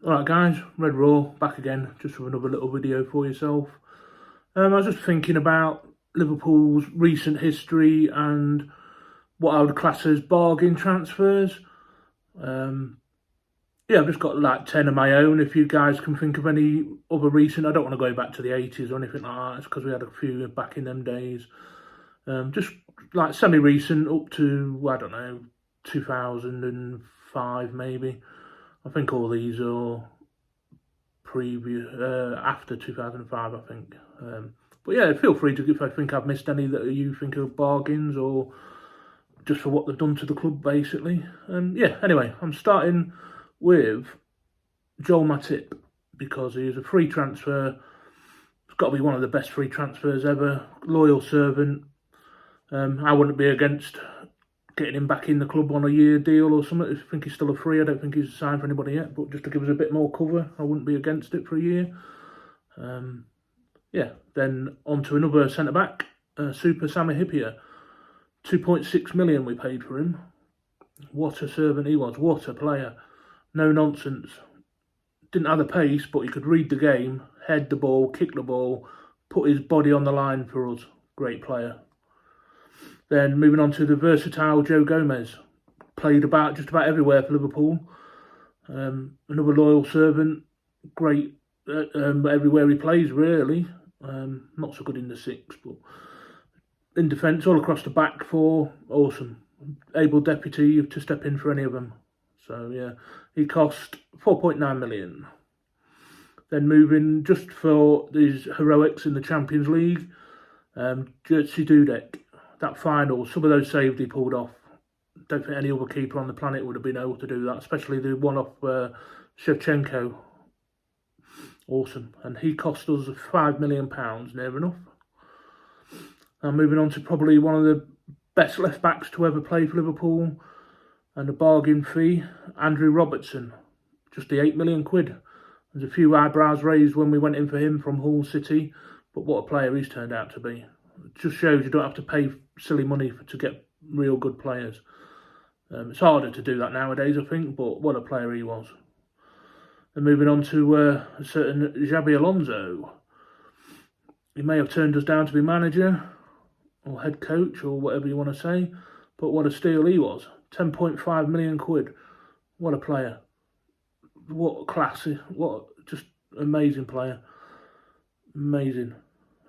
Alright guys, Red Raw, back again, just with another little video for yourself. I was just thinking about Liverpool's recent history and what I would class as bargain transfers. Yeah, I've just got like 10 of my own. If you guys can think of any other recent, I don't want to go back to the 80s or anything like that, it's because we had a few back in them days. Just like semi-recent up to, I don't know, 2005 maybe. I think all these are previous, after 2005, I think. But yeah, feel free to, if I think I've missed any that you think are bargains or just for what they've done to the club, basically. Yeah, anyway, I'm starting with Joel Matip because he is a free transfer. It's got to be one of the best free transfers ever. Loyal servant. I wouldn't be against getting him back in the club on a year deal or something. I think he's still a free. I don't think he's signed for anybody yet, but just to give us a bit more cover, I wouldn't be against it for a year. Yeah, then on to another centre-back, Super Sammy Hippier. 2.6 million we paid for him. What a servant he was. What a player. No nonsense. Didn't have the pace, but he could read the game, head the ball, kick the ball, put his body on the line for us. Great player. Then moving on to the versatile Joe Gomez. Played just about everywhere for Liverpool. Another loyal servant. Great everywhere he plays, really. Not so good in the six, but in defence, all across the back four, awesome. Able deputy to step in for any of them. So yeah, he cost 4.9 million. Then moving just for these heroics in the Champions League, Jerzy Dudek. That final, some of those saves he pulled off. Don't think any other keeper on the planet would have been able to do that, especially the one off Shevchenko. Awesome. And he cost us £5 million, near enough. And moving on to probably one of the best left-backs to ever play for Liverpool, and a bargain fee, Andrew Robertson. Just the 8 million quid. There's a few eyebrows raised when we went in for him from Hull City, but what a player he's turned out to be. It just shows you don't have to pay silly money to get real good players. It's harder to do that nowadays, I think, but what a player he was. And moving on to a certain Xabi Alonso. He may have turned us down to be manager or head coach or whatever you want to say, but what a steal he was. 10.5 million quid. What a player. What classy. What just amazing player. Amazing.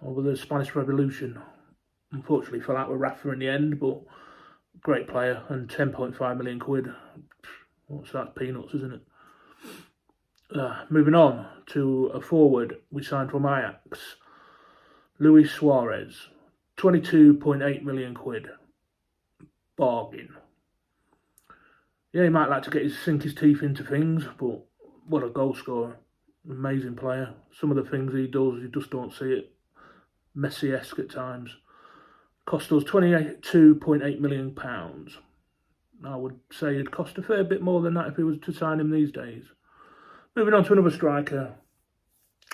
Over the Spanish Revolution. Unfortunately fell out with Rafa in the end, but great player. And 10.5 million quid. What's that? Peanuts, isn't it? Moving on to a forward we signed from Ajax. Luis Suarez. 22.8 million quid. Bargain. Yeah, he might like to sink his teeth into things, but what a goal scorer. Amazing player. Some of the things he does, you just don't see it. Messi-esque at times. Cost us £22.8 million. I would say it'd cost a fair bit more than that if we was to sign him these days. Moving on to another striker.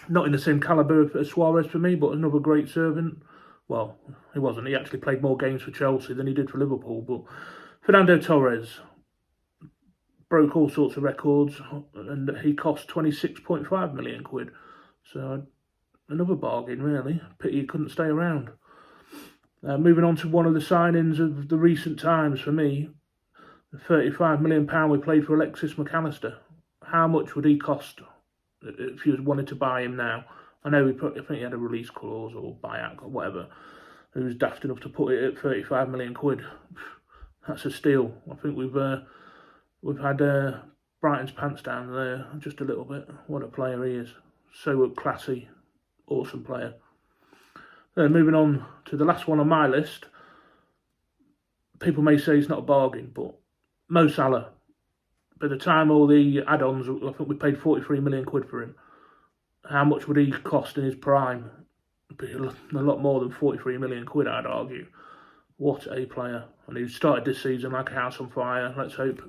Not in the same calibre as Suarez for me, but another great servant. Well, he wasn't. He actually played more games for Chelsea than he did for Liverpool. But Fernando Torres broke all sorts of records, and he cost 26.5 million quid. So another bargain, really. Pity he couldn't stay around. Moving on to one of the signings of the recent times for me, the £35 million we paid for Alexis McAllister. How much would he cost if you wanted to buy him now? I know I think he had a release clause or buyout or whatever. He was daft enough to put it at 35 million quid. That's a steal. I think we've had Brighton's pants down there just a little bit. What a player he is. So classy. Awesome player. Moving on to the last one on my list. People may say it's not a bargain, but Mo Salah. By the time all the add-ons, I think we paid 43 million quid for him. How much would he cost in his prime? Be a lot more than 43 million quid, I'd argue. What a player. And he started this season like a house on fire. Let's hope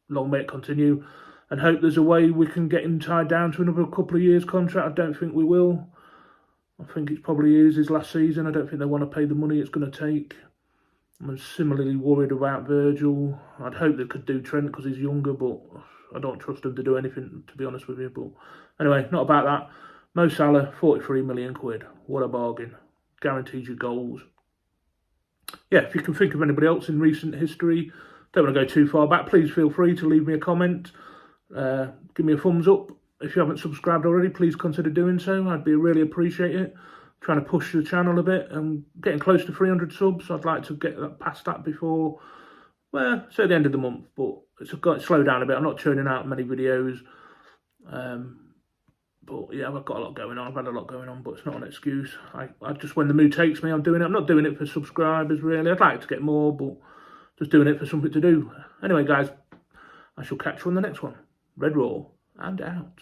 long may it continue. And hope there's a way we can get him tied down to another couple of years contract. I don't think we will. I think it probably is his last season. I don't think they want to pay the money it's going to take. I'm similarly worried about Virgil. I'd hope they could do Trent because he's younger, but I don't trust him to do anything, to be honest with you. But anyway, not about that. Mo Salah, 43 million quid. What a bargain. Guarantees you goals. Yeah, if you can think of anybody else in recent history, don't want to go too far back, please feel free to leave me a comment. Give me a thumbs up. If you haven't subscribed already, please consider doing so. I'd really appreciate it. Trying to push the channel a bit and getting close to 300 subs. I'd like to get past that before, well, say the end of the month, but it's got to slow down a bit. I'm not churning out many videos. But yeah, I've got a lot going on. I've had a lot going on, but it's not an excuse. I just, when the mood takes me, I'm doing it. I'm not doing it for subscribers, really. I'd like to get more, but just doing it for something to do. Anyway, guys, I shall catch you on the next one. Red Raw and out.